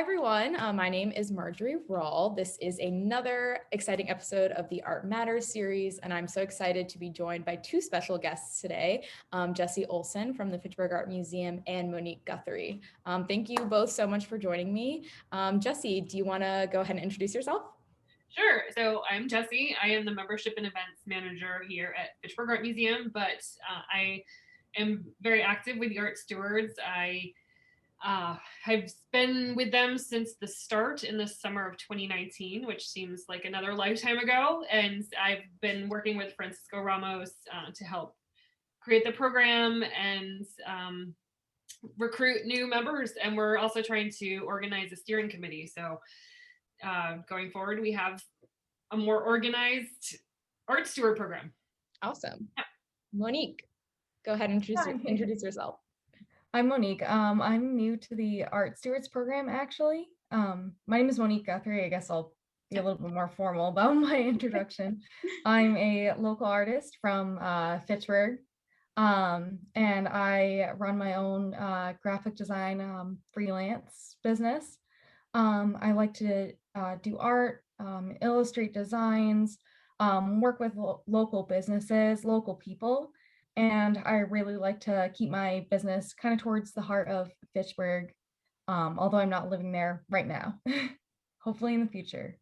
everyone. My name is Marjorie Rawl. This is another exciting episode of the Art Matters series, and I'm so excited to be joined by two special guests today, Jessie Olson from the Fitchburg Art Museum and Monique Guthrie. Thank you both so much for joining me. Jessie, do you want to go ahead and introduce yourself? Sure. So I'm Jessie. I am the membership and events manager here at Fitchburg Art Museum, but I am very active with the Art Stewards. I have been with them since the start in the summer of 2019, which seems like another lifetime ago. And I've been working with Francisco Ramos to help create the program and recruit new members. And we're also trying to organize a steering committee. So going forward, we have a more organized art steward program. Awesome. Yeah. Monique, go ahead and introduce yourself. I'm Monique. I'm new to the Art Stewards program, actually. My name is Monique Guthrie. I guess I'll be a little bit more formal about my introduction. I'm a local artist from Fitchburg, and I run my own graphic design freelance business. I like to do art, illustrate designs, work with local businesses, local people. And I really like to keep my business kind of towards the heart of Fitchburg, although I'm not living there right now. Hopefully in the future.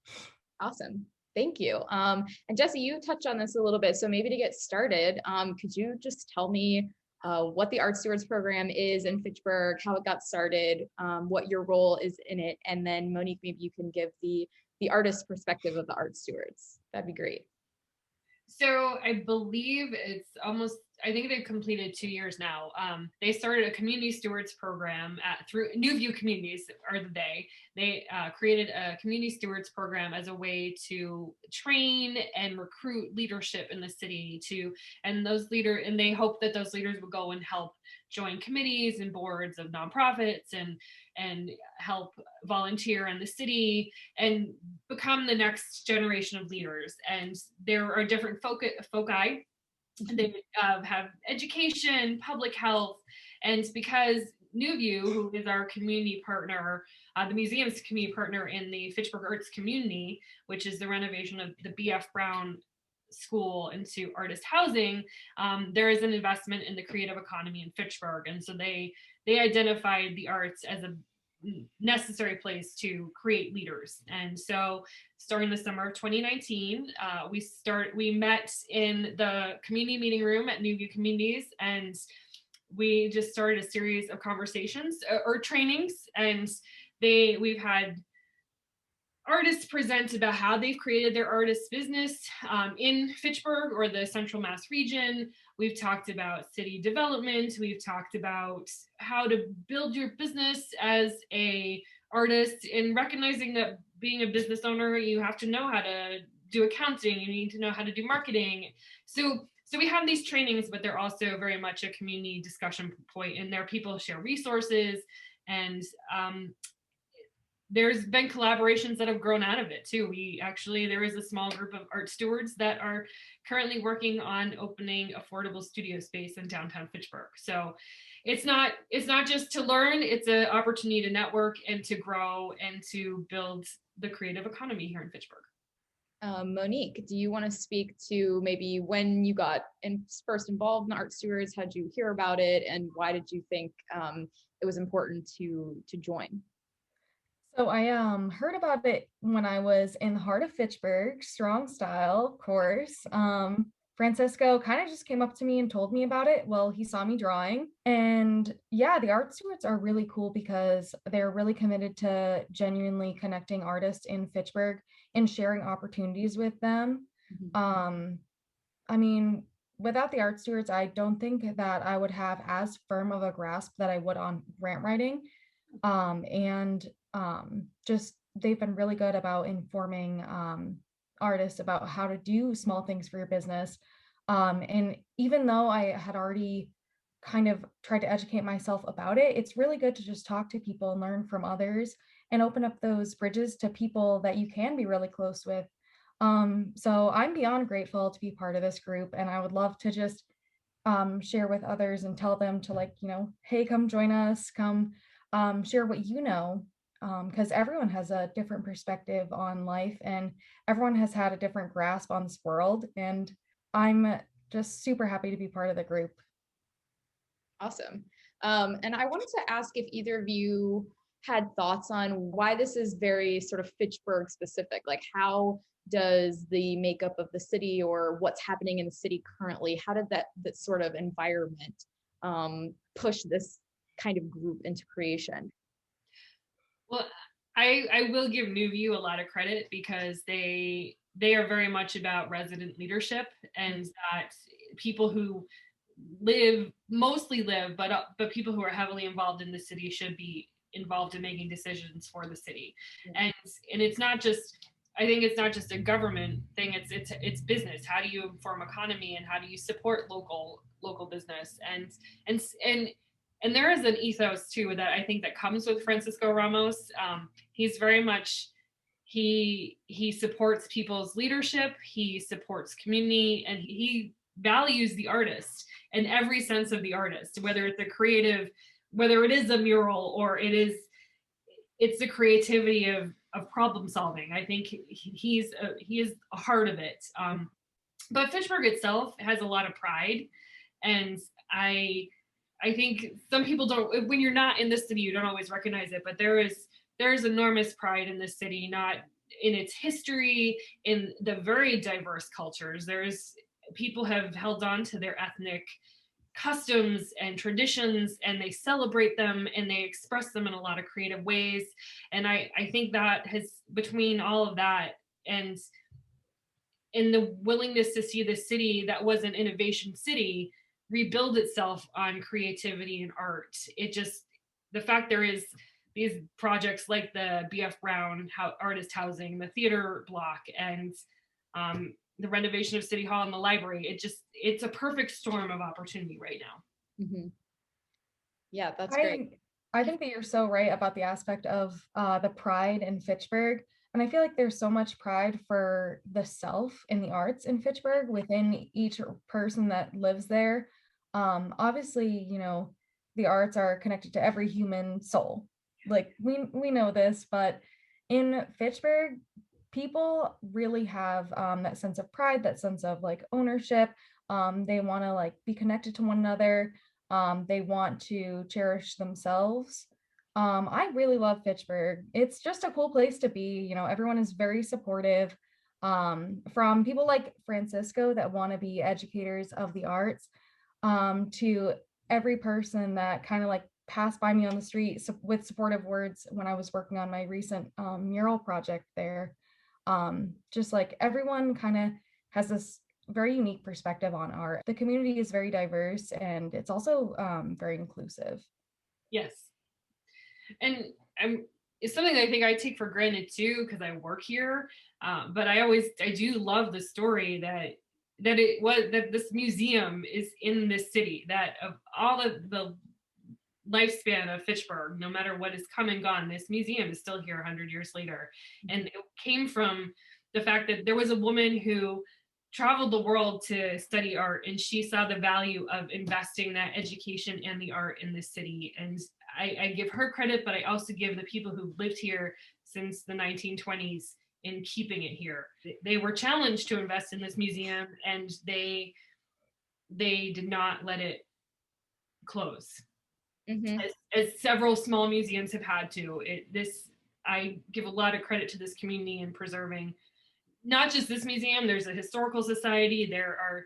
Awesome. Thank you. And Jessie, you touched on this a little bit. So maybe to get started, could you just tell me what the Art Stewards program is in Fitchburg, how it got started, what your role is in it, and then Monique, maybe you can give the artist perspective of the Art Stewards. That'd be great. So I believe I think they've completed 2 years now. They started a community stewards program through New View Communities, they created a community stewards program as a way to train and recruit leadership in the city and they hope that those leaders would go and help join committees and boards of nonprofits and help volunteer in the city and become the next generation of leaders. And there are different foci. They have education, public health, and because New View, who is our community partner, the museum's community partner in the Fitchburg Arts community, which is the renovation of the B.F. Brown School into artist housing, there is an investment in the creative economy in Fitchburg. And so they identified the arts as a necessary place to create leaders. And so starting the summer of 2019, we met in the community meeting room at New View Communities, and we just started a series of conversations or trainings, and we've had artists present about how they've created their artist business in Fitchburg or the Central Mass region. We've talked about city development. We've talked about how to build your business as a artist, and recognizing that being a business owner, you have to know how to do accounting. You need to know how to do marketing. So we have these trainings, but they're also very much a community discussion point, and there people share resources, and there's been collaborations that have grown out of it too. There is a small group of art stewards that are currently working on opening affordable studio space in downtown Fitchburg. So it's not just to learn, it's an opportunity to network and to grow and to build the creative economy here in Fitchburg. Monique, do you want to speak to maybe when you got first involved in Art Stewards? How did you hear about it, and why did you think it was important to join? So I heard about it when I was in the heart of Fitchburg, strong style, of course. Francisco kind of just came up to me and told me about it. Well, he saw me drawing, and yeah, the Art Stewards are really cool because they're really committed to genuinely connecting artists in Fitchburg and sharing opportunities with them. Mm-hmm. I mean, without the Art Stewards, I don't think that I would have as firm of a grasp that I would on grant writing. Just they've been really good about informing artists about how to do small things for your business. And even though I had already kind of tried to educate myself about it, it's really good to just talk to people and learn from others and open up those bridges to people that you can be really close with. So I'm beyond grateful to be part of this group, and I would love to just share with others and tell them to, like, hey, come join us, come share what you know. because everyone has a different perspective on life and everyone has had a different grasp on this world. And I'm just super happy to be part of the group. Awesome. And I wanted to ask if either of you had thoughts on why this is very sort of Fitchburg specific. Like, how does the makeup of the city or what's happening in the city currently, how did that sort of environment push this kind of group into creation? Well, I will give Newview a lot of credit because they are very much about resident leadership, and that people who mostly live, but people who are heavily involved in the city should be involved in making decisions for the city. And it's not just, I think it's not just a government thing, it's business. How do you inform economy and how do you support local business? And there is an ethos too that I think that comes with Francisco Ramos. He's very much, he supports people's leadership, he supports community, and he values the artist in every sense of the artist, whether it's a creative, whether it is a mural or it's the creativity of problem solving. I think he is a heart of it. But Fitchburg itself has a lot of pride, and I think some people don't, when you're not in the city, you don't always recognize it, but there's enormous pride in this city, not in its history, in the very diverse cultures. People have held on to their ethnic customs and traditions, and they celebrate them and they express them in a lot of creative ways. And I think that has, between all of that and in the willingness to see the city that was an innovation city rebuild itself on creativity and art, the fact there is these projects like the BF Brown artist housing, the theater block, and the renovation of City Hall and the library, it's a perfect storm of opportunity right now. Mm-hmm. Yeah, that's great. I think that you're so right about the aspect of the pride in Fitchburg. And I feel like there's so much pride for the self in the arts in Fitchburg within each person that lives there. Obviously, the arts are connected to every human soul. Like we know this, but in Fitchburg, people really have that sense of pride, that sense of like ownership. They want to like be connected to one another. They want to cherish themselves. I really love Fitchburg. It's just a cool place to be. Everyone is very supportive. From people like Francisco that want to be educators of the arts, to every person that kind of like passed by me on the street with supportive words when I was working on my recent mural project there. Just like everyone kind of has this very unique perspective on art. The community is very diverse and it's also very inclusive. Yes. And it's something I think I take for granted too, because I work here. But I do love the story that this museum is in this city, that of all the lifespan of Fitchburg, no matter what has come and gone, this museum is still here 100 years later. And it came from the fact that there was a woman who traveled the world to study art, and she saw the value of investing that education and the art in this city. And I give her credit, but I also give the people who lived here since the 1920s in keeping it here. They were challenged to invest in this museum, and they did not let it close. Mm-hmm. As several small museums have had to. I give a lot of credit to this community in preserving not just this museum. There's a historical society, there are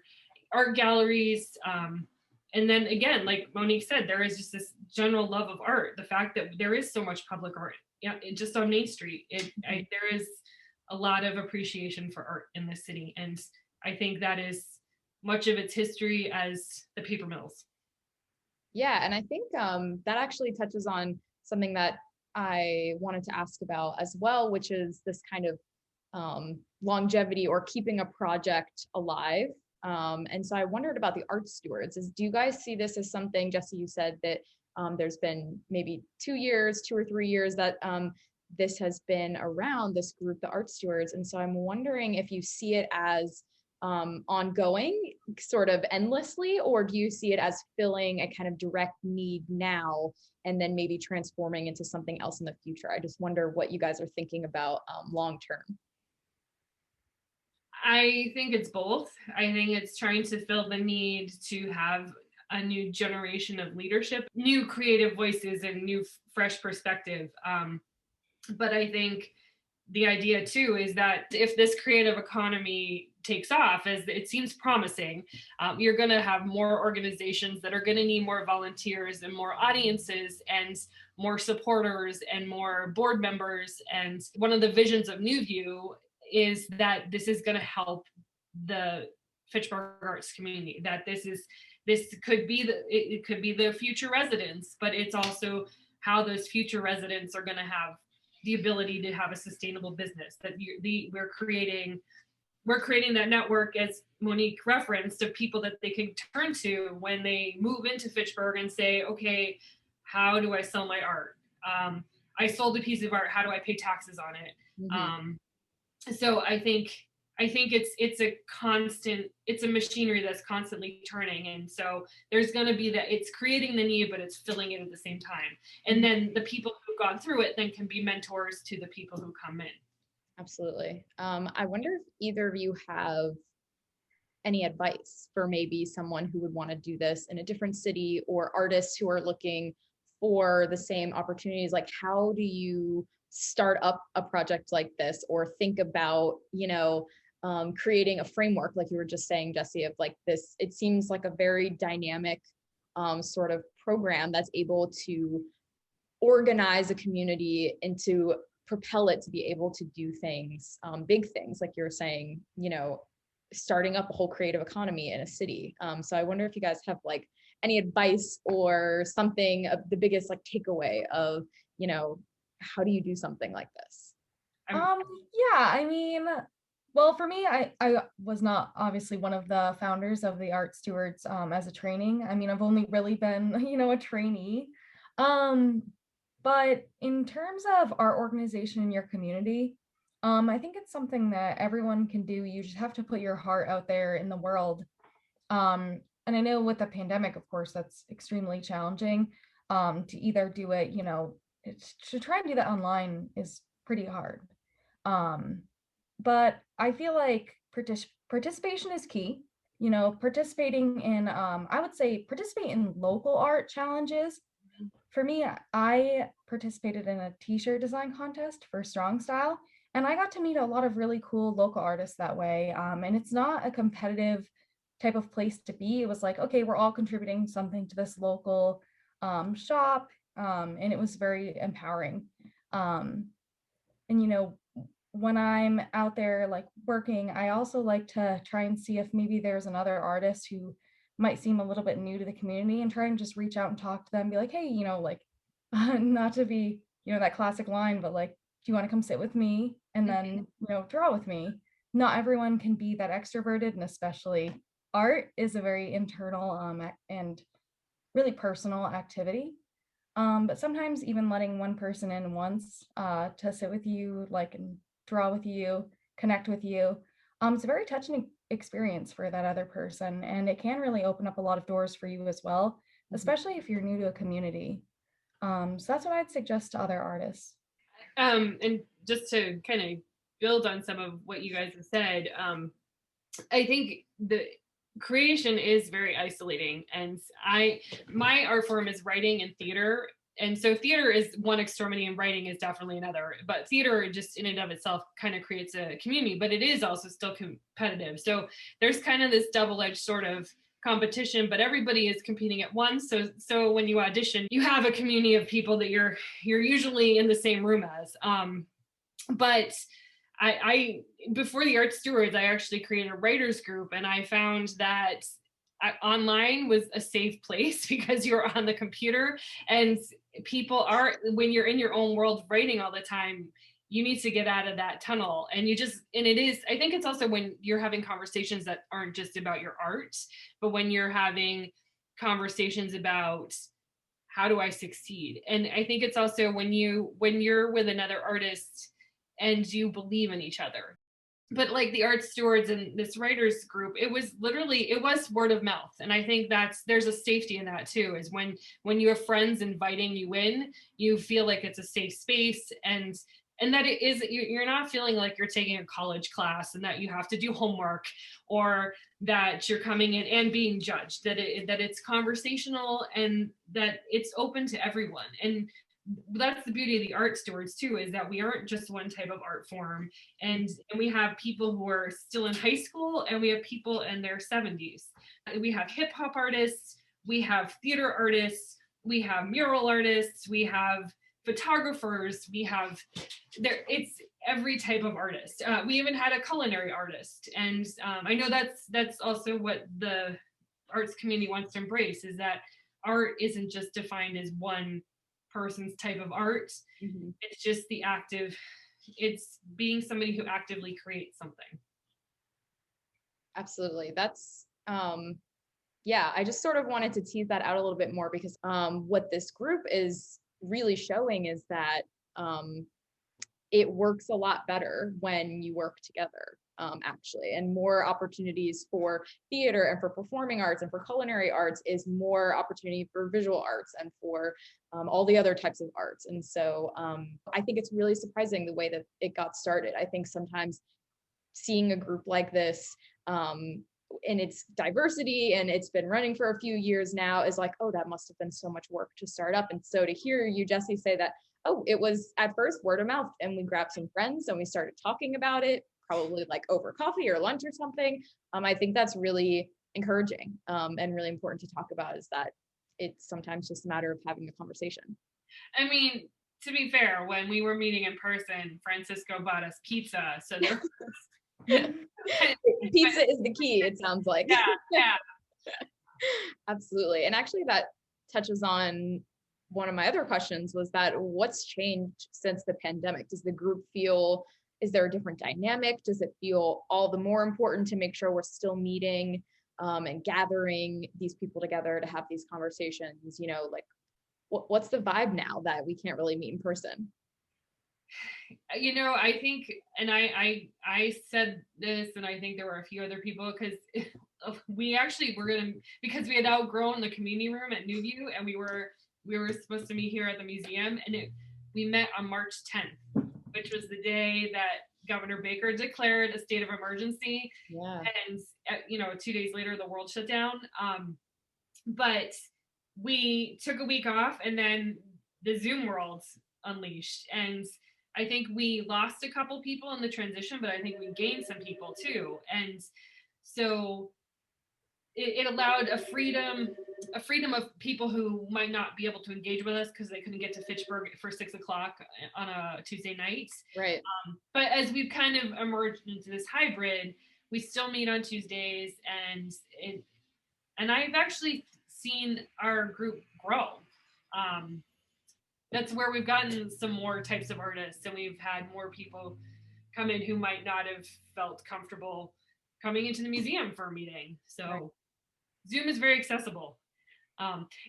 art galleries, and then again, like Monique said, there is just this general love of art. The fact that there is so much public art, just on Main Street, there is a lot of appreciation for art in this city, and I think that is much of its history as the paper mills. Yeah, and I think that actually touches on something that I wanted to ask about as well, which is this kind of longevity or keeping a project alive. And so I wondered about the art stewards. Do you guys see this as something, Jessie, you said that there's been maybe 2 or 3 years that this has been around, this group, the art stewards. And so I'm wondering if you see it as ongoing sort of endlessly, or do you see it as filling a kind of direct need now and then maybe transforming into something else in the future? I just wonder what you guys are thinking about long term. I think it's both. I think it's trying to fill the need to have a new generation of leadership, new creative voices, and new fresh perspective. But I think the idea too is that if this creative economy takes off, as it seems promising, you're going to have more organizations that are going to need more volunteers and more audiences and more supporters and more board members. And one of the visions of New View is that this is going to help the Fitchburg arts community, that this could be it could be the future residents, but it's also how those future residents are going to have the ability to have a sustainable business, that we're creating that network, as Monique referenced, of people that they can turn to when they move into Fitchburg and say, okay, how do I sell my art? I sold a piece of art, how do I pay taxes on it? Mm-hmm. So I think it's a machinery that's constantly turning. And so there's going to be that it's creating the need, but it's filling it at the same time. And then the people who've gone through it then can be mentors to the people who come in. Absolutely. I wonder if either of you have any advice for maybe someone who would want to do this in a different city, or artists who are looking for the same opportunities. Like, how do you start up a project like this, or think about, creating a framework, like you were just saying, Jessie, of like this? It seems like a very dynamic sort of program that's able to organize a community and to propel it to be able to do things, big things, like you were saying, starting up a whole creative economy in a city. So I wonder if you guys have like any advice or something of the biggest like takeaway of, how do you do something like this? Well, for me, I was not obviously one of the founders of the Art Stewards as a training. I've only really been, a trainee. But in terms of our organization in your community, I think it's something that everyone can do. You just have to put your heart out there in the world. And I know with the pandemic, of course, that's extremely challenging to either do it, to try and do that online is pretty hard. But I feel like participation is key. Participating in, I would say participate in local art challenges. For me, I participated in a t-shirt design contest for Strong Style, and I got to meet a lot of really cool local artists that way. And it's not a competitive type of place to be. It was like, okay, we're all contributing something to this local shop, and it was very empowering. And when I'm out there like working, I also like to try and see if maybe there's another artist who might seem a little bit new to the community, and try and just reach out and talk to them, be like, hey, not to be, that classic line, but like, do you want to come sit with me and then, draw with me? Not everyone can be that extroverted, and especially art is a very internal and really personal activity. But sometimes even letting one person in once to sit with you, like, and draw with you, connect with you, it's a very touching experience for that other person, and it can really open up a lot of doors for you as well, especially if you're new to a community. So that's what I'd suggest to other artists. And just to kind of build on some of what you guys have said, I think the creation is very isolating, and my art form is writing and theater. And so theater is one extremity and writing is definitely another, but theater just in and of itself kind of creates a community, but it is also still competitive. So there's kind of this double-edged sort of competition, but everybody is competing at once. So when you audition, you have a community of people that you're usually in the same room as. But I before the Art Stewards, I actually created a writers group, and I found that online was a safe place because you're on the computer, and people are, when you're in your own world writing all the time, you need to get out of that tunnel. And it is, I think it's also when you're having conversations that aren't just about your art, but when you're having conversations about how do I succeed. And I think it's also when you're with another artist and you believe in each other. but like the art stewards and this writers group, it was word of mouth. And I think there's a safety in that too, is when you have friends inviting you in, you feel like it's a safe space, and that it is, you're not feeling like you're taking a college class and that you have to do homework, or that you're coming in and being judged, that it's conversational and that it's open to everyone. And that's the beauty of the art stewards too, is that we aren't just one type of art form, and we have people who are still in high school, and we have people in their 70s. We have hip hop artists, we have theater artists, we have mural artists, we have photographers, we have it's every type of artist. We even had a culinary artist, and I know that's also what the arts community wants to embrace, is that art isn't just defined as one person's type of art. It's just it's being somebody who actively creates something. Absolutely. That's yeah, I just sort of wanted to tease that out a little bit more, because what this group is really showing is that it works a lot better when you work together, actually, and more opportunities for theater and for performing arts and for culinary arts is more opportunity for visual arts and for all the other types of arts. And so I think it's really surprising the way that it got started. I think sometimes seeing a group like this in its diversity, and it's been running for a few years now, is like, oh, that must have been so much work to start up. And so to hear you, Jessie, say that, oh, it was at first word of mouth, and we grabbed some friends and we started talking about it, probably like over coffee or lunch or something. I think that's really encouraging, and really important to talk about, is that it's sometimes just a matter of having a conversation. I mean, to be fair, when we were meeting in person, Francisco bought us pizza. So there pizza is the key, it sounds like. Yeah. Absolutely. And actually that touches on one of my other questions, was that what's changed since the pandemic? Does the group feel, is there a different dynamic? Does it feel all the more important to make sure we're still meeting and gathering these people together to have these conversations? You know, like what's the vibe now that we can't really meet in person? You know, I think, and I said this, and I think there were a few other people, because we actually were gonna, because we had outgrown the community room at Newview, and we were supposed to meet here at the museum, and we met on March 10th, which was the day that Governor Baker declared a state of emergency. Yeah. And you know, 2 days later the world shut down. But we took a week off, and then the Zoom world unleashed, and I think we lost a couple people in the transition, but I think we gained some people too. And so it allowed a freedom of people who might not be able to engage with us because they couldn't get to Fitchburg for 6 o'clock on a Tuesday night. Right. But as we've kind of emerged into this hybrid, we still meet on Tuesdays, and I've actually seen our group grow. That's where we've gotten some more types of artists, and we've had more people come in who might not have felt comfortable coming into the museum for a meeting. So right. Zoom is very accessible.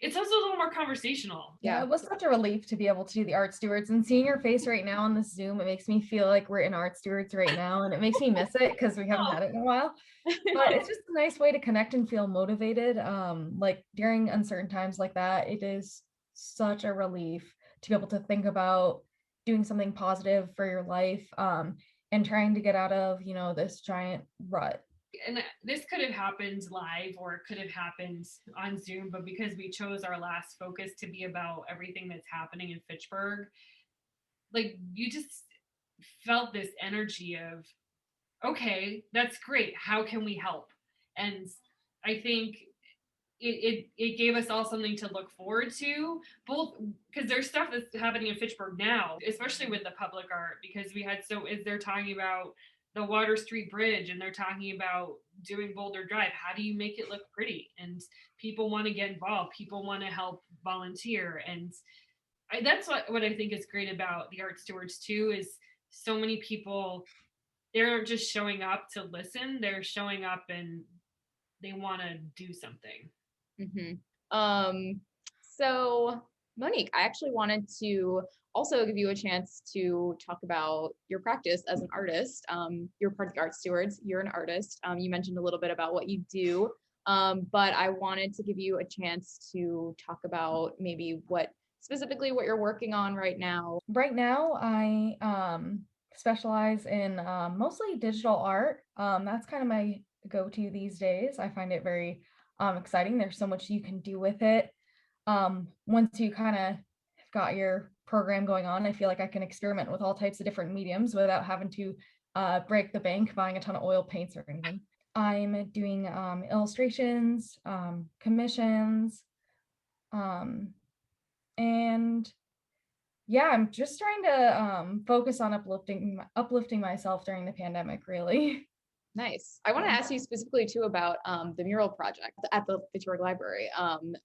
It's also a little more conversational. Yeah, it was such a relief to be able to do the art stewards, and seeing your face right now on this Zoom, it makes me feel like we're in art stewards right now, and it makes me miss it because we haven't had it in a while. But it's just a nice way to connect and feel motivated. Like during uncertain times like that, it is such a relief to be able to think about doing something positive for your life, and trying to get out of, you know, this giant rut. And this could have happened live, or it could have happened on Zoom, but because we chose our last focus to be about everything that's happening in Fitchburg, like you just felt this energy of, okay, that's great. How can we help? And I think it gave us all something to look forward to, both because there's stuff that's happening in Fitchburg now, especially with the public art, because they're talking about the Water Street Bridge, and they're talking about doing Boulder Drive. How do you make it look pretty? And people want to get involved. People want to help volunteer. And that's what I think is great about the art stewards too, is so many people, they're just showing up to listen. They're showing up and they want to do something. Mm-hmm. So Monique, I actually wanted to also give you a chance to talk about your practice as an artist. You're part of the Art Stewards, you're an artist. You mentioned a little bit about what you do, but I wanted to give you a chance to talk about maybe specifically what you're working on right now. Right now, I specialize in mostly digital art. That's kind of my go-to these days. I find it very exciting. There's so much you can do with it. Once you kind of got your program going on, I feel like I can experiment with all types of different mediums without having to break the bank buying a ton of oil paints or anything. I'm doing illustrations, commissions, and yeah, I'm just trying to focus on uplifting myself during the pandemic, really. Nice. I want to ask you specifically too about the mural project at the Fitchburg Library.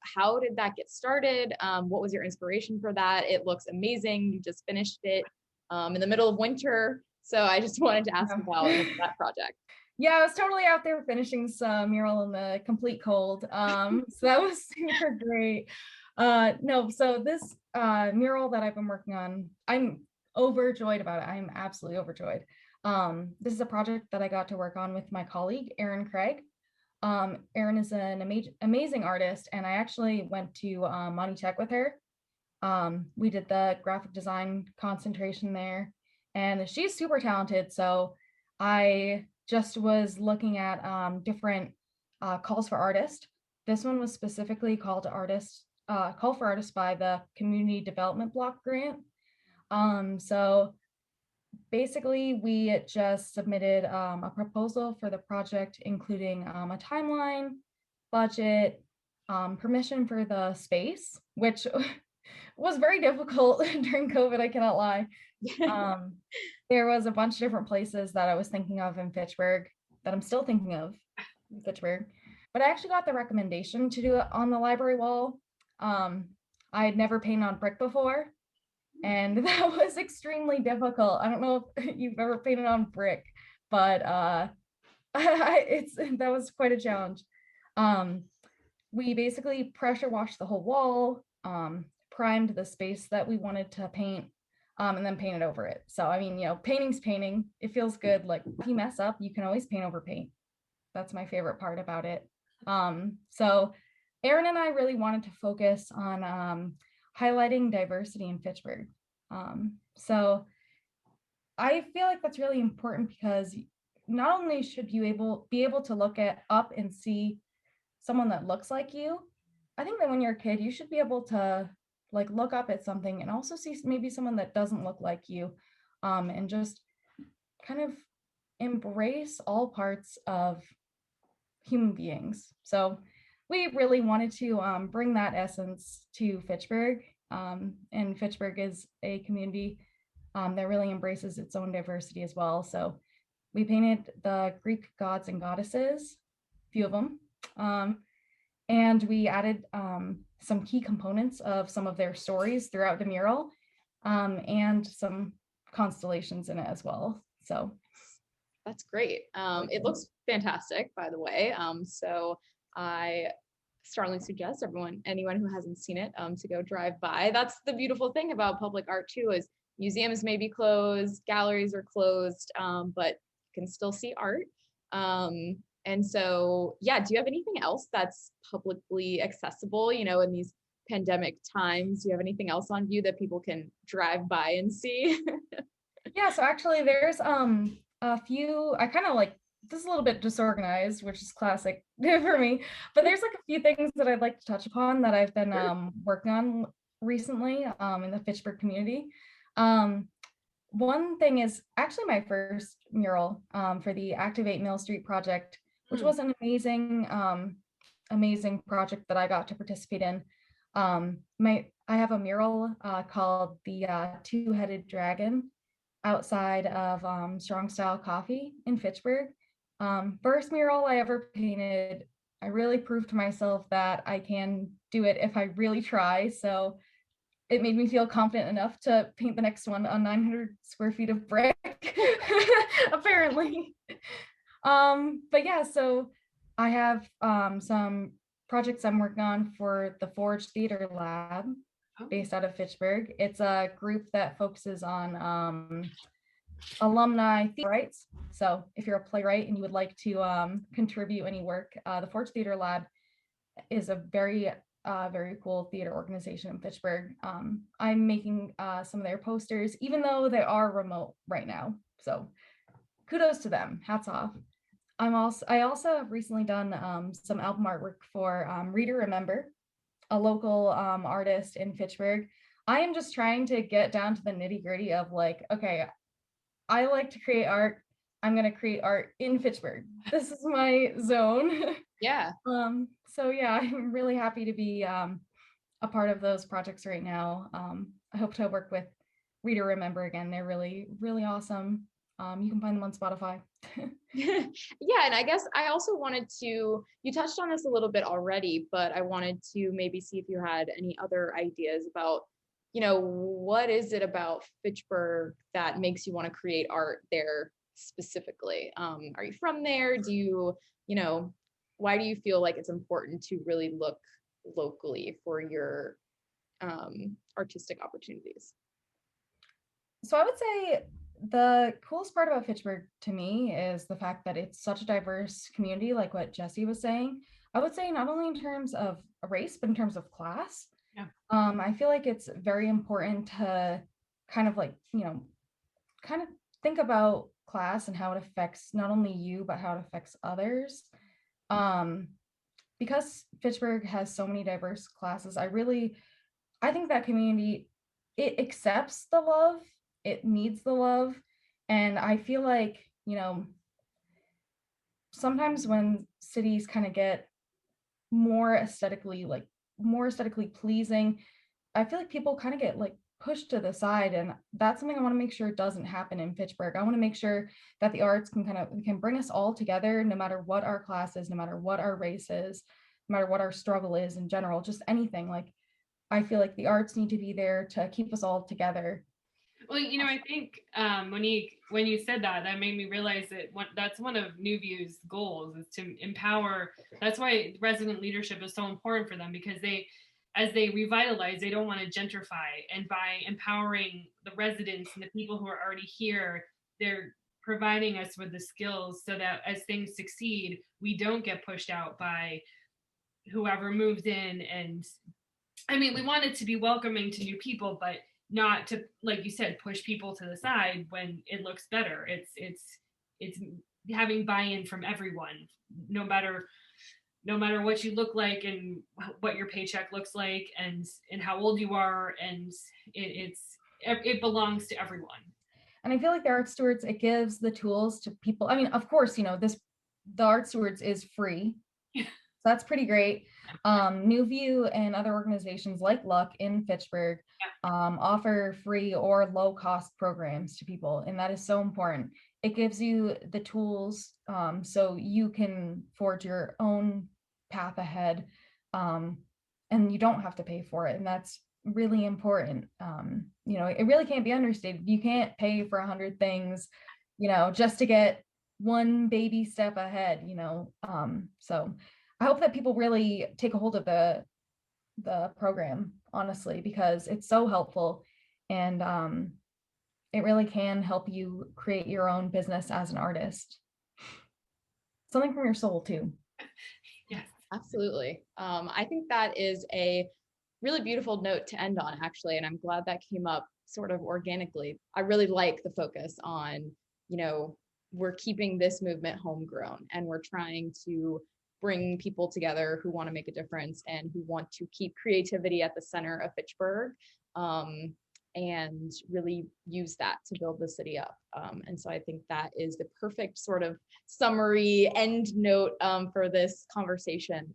How did that get started? What was your inspiration for that? It looks amazing. You just finished it in the middle of winter. So I just wanted to ask about that project. Yeah, I was totally out there finishing some mural in the complete cold. So that was super great. No, so this mural that I've been working on, I'm overjoyed about it. I'm absolutely overjoyed. This is a project that I got to work on with my colleague, Erin Craig. Erin is an amazing artist, and I actually went to Monty Tech with her. We did the graphic design concentration there, and she's super talented. So I just was looking at different calls for artists. This one was specifically call for artists by the Community Development Block Grant. So basically, we just submitted a proposal for the project, including a timeline, budget, permission for the space, which was very difficult during COVID, I cannot lie. There was a bunch of different places that I was thinking of in Fitchburg that I'm still thinking of in Fitchburg, but I actually got the recommendation to do it on the library wall. I had never painted on brick before, and that was extremely difficult. I don't know if you've ever painted on brick, but that was quite a challenge. We basically pressure washed the whole wall, primed the space that we wanted to paint, and then painted over it. So, I mean, painting's painting. It feels good. Like, if you mess up, you can always paint over paint. That's my favorite part about it. So Erin and I really wanted to focus on highlighting diversity in Fitchburg. So I feel like that's really important because not only should you be able to look up and see someone that looks like you, I think that when you're a kid, you should be able to like look up at something and also see maybe someone that doesn't look like you, and just kind of embrace all parts of human beings. So we really wanted to bring that essence to Fitchburg, and Fitchburg is a community that really embraces its own diversity as well. So we painted the Greek gods and goddesses, a few of them, and we added some key components of some of their stories throughout the mural, and some constellations in it as well. So that's great. It looks fantastic, by the way. So I strongly suggest anyone who hasn't seen it, to go drive by. That's the beautiful thing about public art too, is museums may be closed, galleries are closed, but you can still see art. And so, yeah, do you have anything else that's publicly accessible, in these pandemic times? Do you have anything else on view that people can drive by and see? Yeah, so actually there's a few, I kind of like, this is a little bit disorganized, which is classic for me, but there's like a few things that I'd like to touch upon that I've been working on recently in the Fitchburg community. One thing is actually my first mural for the Activate Mill Street project, which was an amazing project that I got to participate in. I have a mural called the Two-Headed Dragon outside of Strong Style Coffee in Fitchburg. First mural I ever painted. I really proved to myself that I can do it if I really try. So it made me feel confident enough to paint the next one on 900 square feet of brick, apparently. But yeah, so I have some projects I'm working on for the Forge Theater Lab. based out of Fitchburg. It's a group that focuses on alumni rights. So if you're a playwright and you would like to contribute any work, the Forge Theater Lab is a very cool theater organization in Fitchburg. I'm making some of their posters, even though they are remote right now. So kudos to them. Hats off. I also have recently done some album artwork for Read to Remember, a local artist in Fitchburg. I am just trying to get down to the nitty gritty of like, okay, I like to create art. I'm going to create art in Fitchburg. This is my zone. Yeah. So yeah, I'm really happy to be a part of those projects right now. I hope to work with Read to Remember again. They're really, really awesome. You can find them on Spotify. Yeah, and I guess I also wanted to, you touched on this a little bit already, but I wanted to maybe see if you had any other ideas about, what is it about Fitchburg that makes you want to create art there specifically? Are you from there? Do you, why do you feel like it's important to really look locally for your artistic opportunities? So I would say the coolest part about Fitchburg to me is the fact that it's such a diverse community, like what Jessie was saying. I would say not only in terms of race, but in terms of class. Yeah. I feel like it's very important to kind of like, kind of think about class and how it affects not only you, but how it affects others. Because Fitchburg has so many diverse classes, I think that community, it accepts the love, it needs the love. And I feel like, sometimes when cities kind of get more aesthetically pleasing, I feel like people kind of get like pushed to the side. And that's something I want to make sure doesn't happen in Fitchburg. I want to make sure that the arts can bring us all together, no matter what our class is, no matter what our race is, no matter what our struggle is in general, just anything. Like, I feel like the arts need to be there to keep us all together. Well, I think, Monique, when you said that, that made me realize that that's one of New View's goals, is to empower. That's why resident leadership is so important for them, because as they revitalize, they don't want to gentrify. And by empowering the residents and the people who are already here, they're providing us with the skills so that as things succeed, we don't get pushed out by whoever moves in. And I mean, we want it to be welcoming to new people, but not to, like you said, push people to the side when it looks better. It's having buy-in from everyone, no matter what you look like and what your paycheck looks like and how old you are, and it belongs to everyone. And I feel like the Art Stewards, it gives the tools to people. I mean, of course, the Art Stewards is free. So that's pretty great. New View and other organizations like Luck in Fitchburg offer free or low cost programs to people. And that is so important. It gives you the tools so you can forge your own path ahead, and you don't have to pay for it. And that's really important. It really can't be understated. You can't pay for 100 things, just to get one baby step ahead, so I hope that people really take a hold of the program, honestly, because it's so helpful, and it really can help you create your own business as an artist. Something from your soul too. Yes, absolutely. I think that is a really beautiful note to end on, actually, and I'm glad that came up sort of organically. I really like the focus on, we're keeping this movement homegrown, and we're trying to bring people together who want to make a difference and who want to keep creativity at the center of Fitchburg, and really use that to build the city up. And so I think that is the perfect sort of summary end note for this conversation.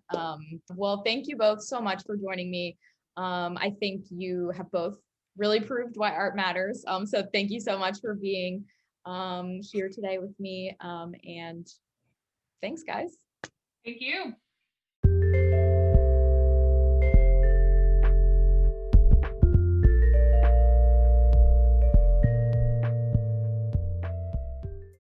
Well, thank you both so much for joining me. I think you have both really proved why art matters. So thank you so much for being here today with me. And thanks, guys. Thank you.